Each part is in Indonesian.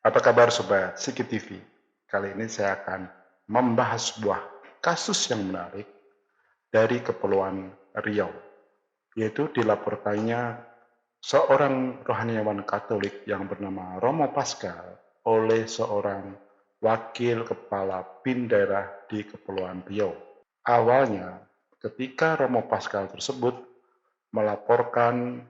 Apa kabar Sobat Siki TV? Kali ini saya akan membahas sebuah kasus yang menarik dari Kepulauan Riau, yaitu dilaporkannya seorang rohaniawan Katolik yang bernama Romo Pascal oleh seorang wakil kepala BIN daerah di Kepulauan Riau. Awalnya, ketika Romo Pascal tersebut melaporkan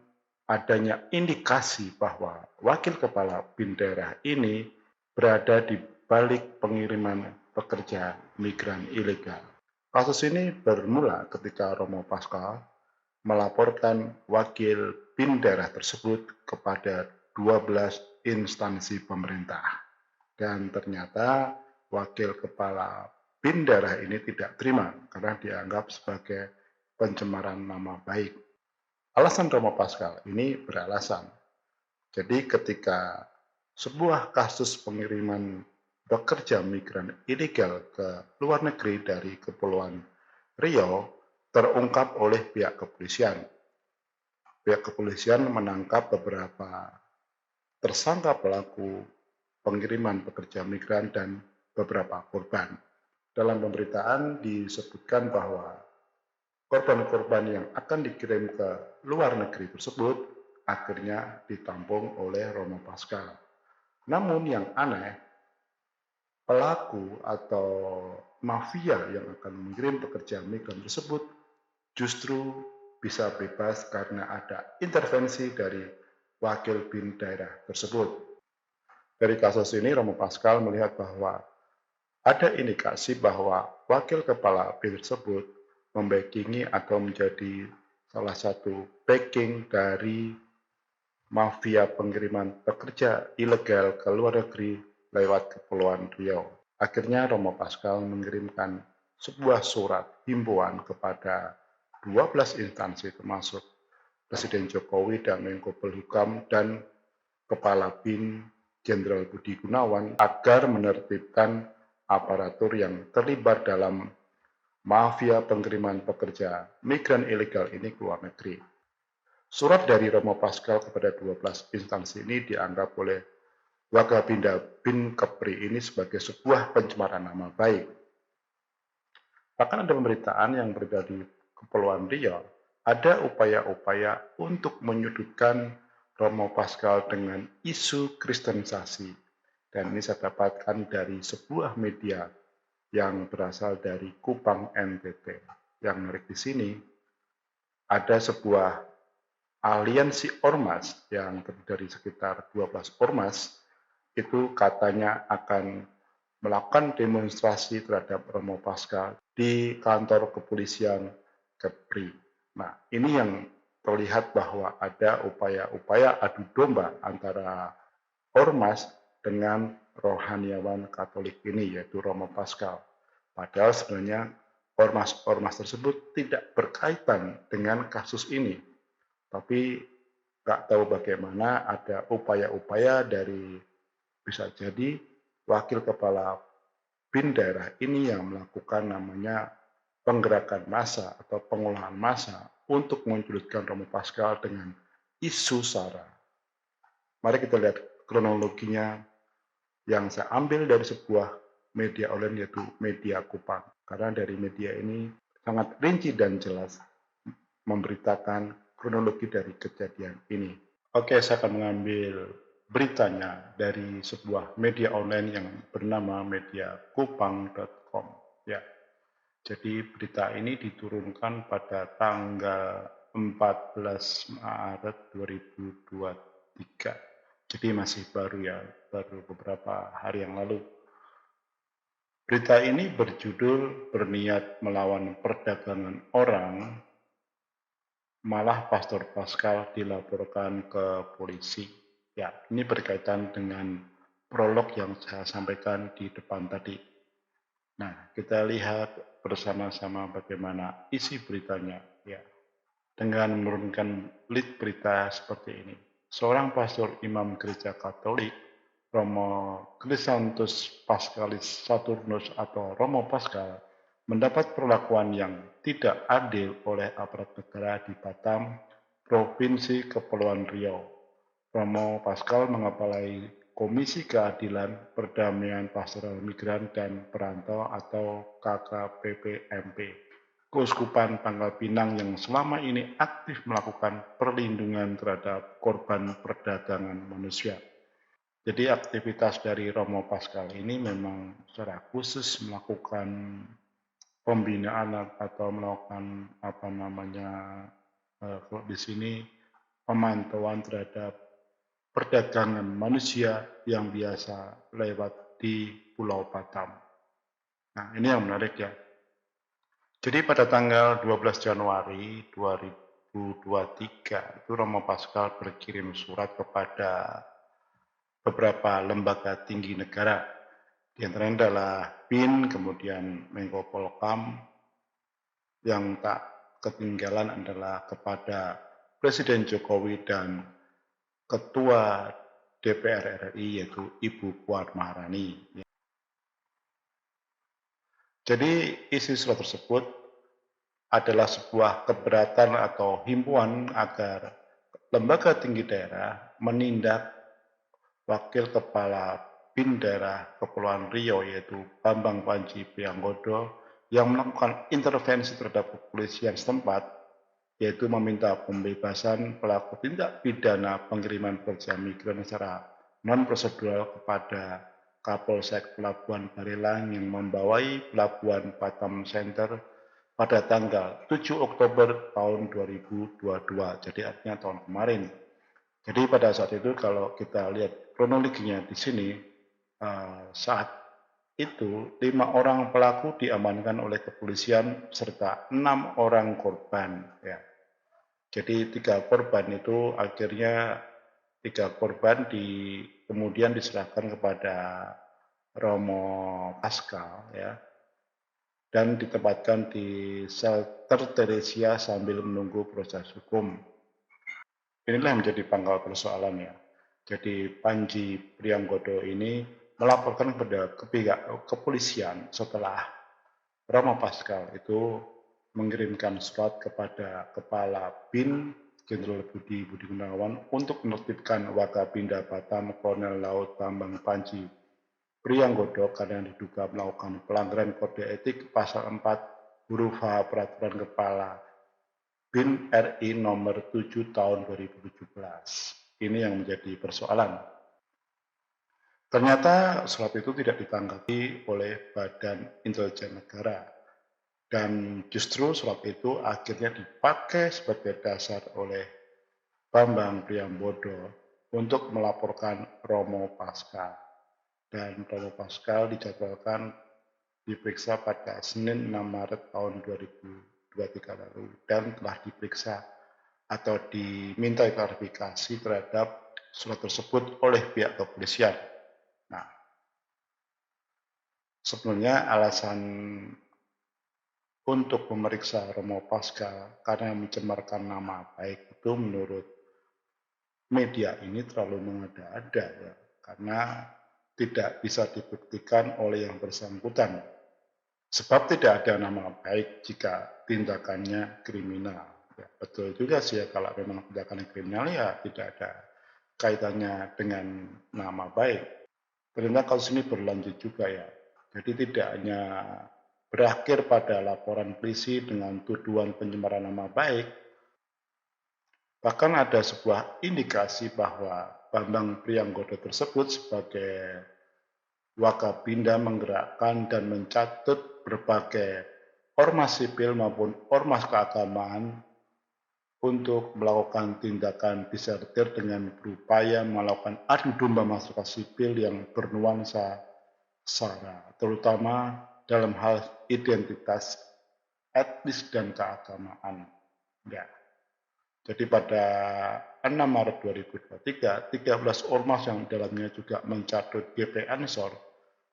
adanya indikasi bahwa wakil kepala BIN daerah ini berada di balik pengiriman pekerja migran ilegal. Kasus ini bermula ketika Romo Pascal melaporkan wakil BIN daerah tersebut kepada 12 instansi pemerintah. Dan ternyata wakil kepala BIN daerah ini tidak terima karena dianggap sebagai pencemaran nama baik. Alasan Romo Pascal ini beralasan. Jadi ketika sebuah kasus pengiriman pekerja migran ilegal ke luar negeri dari Kepulauan Riau terungkap oleh pihak kepolisian. Pihak kepolisian menangkap beberapa tersangka pelaku pengiriman pekerja migran dan beberapa korban. Dalam pemberitaan disebutkan bahwa korban-korban yang akan dikirim ke luar negeri tersebut akhirnya ditampung oleh Romo Pascal. Namun yang aneh, pelaku atau mafia yang akan mengirim pekerja migran tersebut justru bisa bebas karena ada intervensi dari wakil BIN daerah tersebut. Dari kasus ini Romo Pascal melihat bahwa ada indikasi bahwa wakil kepala BIN tersebut membackingi atau menjadi salah satu backing dari mafia pengiriman pekerja ilegal ke luar negeri lewat Kepulauan Riau. Akhirnya Romo Pascal mengirimkan sebuah surat himbauan kepada 12 instansi termasuk Presiden Jokowi dan Menko Polhukam dan Kepala BIN Jenderal Budi Gunawan agar menertibkan aparatur yang terlibat dalam mafia pengiriman pekerja migran ilegal ini ke luar negeri. Surat dari Romo Pascal kepada 12 instansi ini dianggap oleh Wakabinda BIN Kepri ini sebagai sebuah pencemaran nama baik. Bahkan ada pemberitaan yang beredar di Kepulauan Riau, ada upaya-upaya untuk menyudutkan Romo Pascal dengan isu kristenisasi. Dan ini saya dapatkan dari sebuah media yang berasal dari Kupang NTT. Yang menarik di sini, ada sebuah aliansi ormas yang terdiri dari sekitar 12 ormas, itu katanya akan melakukan demonstrasi terhadap Romo Pascal di kantor kepolisian Kepri. Nah, ini yang terlihat bahwa ada upaya-upaya adu domba antara ormas dengan rohaniawan Katolik ini, yaitu Romo Pascal. Padahal sebenarnya ormas-ormas tersebut tidak berkaitan dengan kasus ini. Tapi nggak tahu bagaimana ada upaya-upaya dari bisa jadi wakil kepala BIN daerah ini yang melakukan namanya penggerakan massa atau pengolahan massa untuk menjulitkan Romo Pascal dengan isu SARA. Mari kita lihat kronologinya yang saya ambil dari sebuah media online yaitu Media Kupang. Karena dari media ini sangat rinci dan jelas memberitakan kronologi dari kejadian ini. Oke, saya akan mengambil beritanya dari sebuah media online yang bernama mediakupang.com. Ya, jadi berita ini diturunkan pada tanggal 14 Maret 2023. Jadi masih baru ya, baru beberapa hari yang lalu. Berita ini berjudul berniat melawan perdagangan orang, malah Pastor Pascal dilaporkan ke polisi. Ya, ini berkaitan dengan prolog yang saya sampaikan di depan tadi. Nah, kita lihat bersama-sama bagaimana isi beritanya. Ya, dengan menurunkan lead berita seperti ini. Seorang pastor imam gereja Katolik, Romo Chrysanthus Pascalis Saturnus atau Romo Pascal, mendapat perlakuan yang tidak adil oleh aparat negara di Batam, Provinsi Kepulauan Riau. Romo Pascal Komisi Keadilan, Perdamaian Pastoral Migran dan Perantau atau KKPPMP, Keuskupan Pangkal Pinang yang selama ini aktif melakukan perlindungan terhadap korban perdagangan manusia. Jadi aktivitas dari Romo Paskal ini memang secara khusus melakukan pembinaan atau melakukan kalau di sini pemantauan terhadap perdagangan manusia yang biasa lewat di Pulau Batam. Nah, ini yang menarik ya. Jadi pada tanggal 12 Januari 2023 itu Romo Paskal berkirim surat kepada beberapa lembaga tinggi negara. Di antaranya adalah BIN, kemudian Menko Polhukam, yang tak ketinggalan adalah kepada Presiden Jokowi dan Ketua DPR RI yaitu Ibu Puan Maharani. Jadi isi surat tersebut adalah sebuah keberatan atau himbauan agar lembaga tinggi daerah menindak Wakil Kepala BIN Daerah Kepulauan Riau yaitu Bambang Panji Prianggodo yang melakukan intervensi terhadap kepolisian setempat, yaitu meminta pembebasan pelaku tindak pidana pengiriman pekerja migran secara non-prosedural kepada Kapolsek Pelabuhan Barelang yang membawai Pelabuhan Batam Center pada tanggal 7 Oktober tahun 2022, jadi artinya tahun kemarin. Jadi pada saat itu kalau kita lihat kronologinya di sini, saat itu 5 orang pelaku diamankan oleh kepolisian serta 6 orang korban. Ya. Jadi 3 korban itu akhirnya 3 korban kemudian diserahkan kepada Romo Paskal ya, dan ditempatkan di shelter Teresia sambil menunggu proses hukum. Inilah yang menjadi pangkal persoalannya. Jadi Panji Prianggodo ini melaporkan kepada pihak kepolisian setelah Romo Paskal itu mengirimkan surat kepada Kepala BIN Jenderal Budi Gunawan untuk menertibkan Wakapinda Batam Kolonel Laut Bambang Panji Prianggodo karena diduga melakukan pelanggaran kode etik pasal 4 huruf H Peraturan Kepala BIN RI nomor 7 tahun 2017. Ini yang menjadi persoalan. Ternyata surat itu tidak ditanggapi oleh Badan Intelijen Negara. Dan justru surat itu akhirnya dipakai sebagai dasar oleh Bambang Priambodo untuk melaporkan Romo Paskal. Dan Romo Paskal dijadwalkan diperiksa pada Senin 6 Maret tahun 2023 lalu dan telah diperiksa atau diminta klarifikasi terhadap surat tersebut oleh pihak kepolisian. Nah, sebenarnya alasan untuk memeriksa Romo Paskal karena mencemarkan nama baik itu menurut media ini terlalu mengada-ada ya, karena tidak bisa dibuktikan oleh yang bersangkutan. Sebab tidak ada nama baik jika tindakannya kriminal. Ya, betul juga sih ya, kalau memang tindakannya kriminal ya tidak ada kaitannya dengan nama baik. Ternyata kasus ini berlanjut juga ya. Jadi tidak hanya berakhir pada laporan polisi dengan tuduhan pencemaran nama baik, bahkan ada sebuah indikasi bahwa Bambang Prianggodo tersebut sebagai Wakapinda menggerakkan dan mencatut berbagai ormas sipil maupun ormas keagamaan untuk melakukan tindakan disertir dengan berupaya melakukan adu domba masyarakat sipil yang bernuansa SARA, terutama dalam hal identitas etnis dan keagamaan. Ya. Jadi pada 6 Maret 2023, 13 ormas yang dalamnya juga mencatut GP Ansor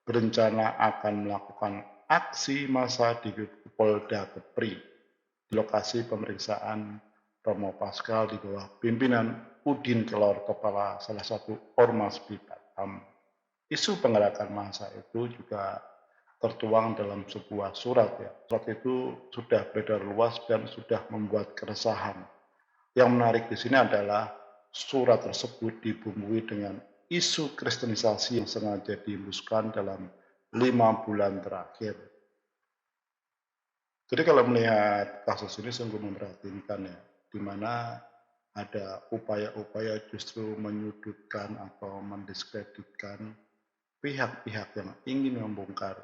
berencana akan melakukan aksi massa di Polda Kepri di lokasi pemeriksaan Romo Paskal di bawah pimpinan Udin Kelor, kepala salah satu ormas di Batam. Isu penggerakan massa itu juga tertuang dalam sebuah surat ya. Surat itu sudah beredar luas dan sudah membuat keresahan. Yang menarik di sini adalah surat tersebut dibumbui dengan isu kristenisasi yang sengaja dihembuskan dalam 5 bulan terakhir. Jadi kalau melihat kasus ini sungguh memprihatinkan ya, di mana ada upaya-upaya justru menyudutkan atau mendiskreditkan pihak-pihak yang ingin membongkar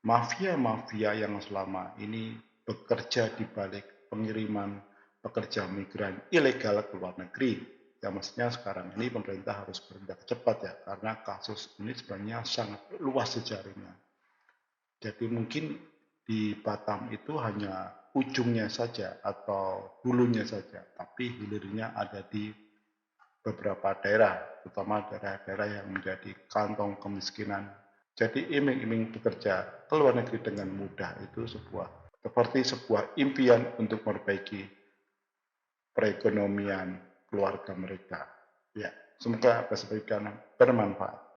mafia-mafia yang selama ini bekerja di balik pengiriman pekerja migran ilegal ke luar negeri. Ya maksudnya sekarang ini pemerintah harus bertindak cepat ya, karena kasus ini sebenarnya sangat luas jejaringnya. Jadi mungkin di Batam itu hanya ujungnya saja atau hulunya saja, tapi hilirnya ada di beberapa daerah, terutama daerah-daerah yang menjadi kantong kemiskinan. Jadi iming-iming bekerja ke luar negeri dengan mudah itu seperti sebuah impian untuk memperbaiki perekonomian keluarga mereka. Ya, semoga apa bermanfaat.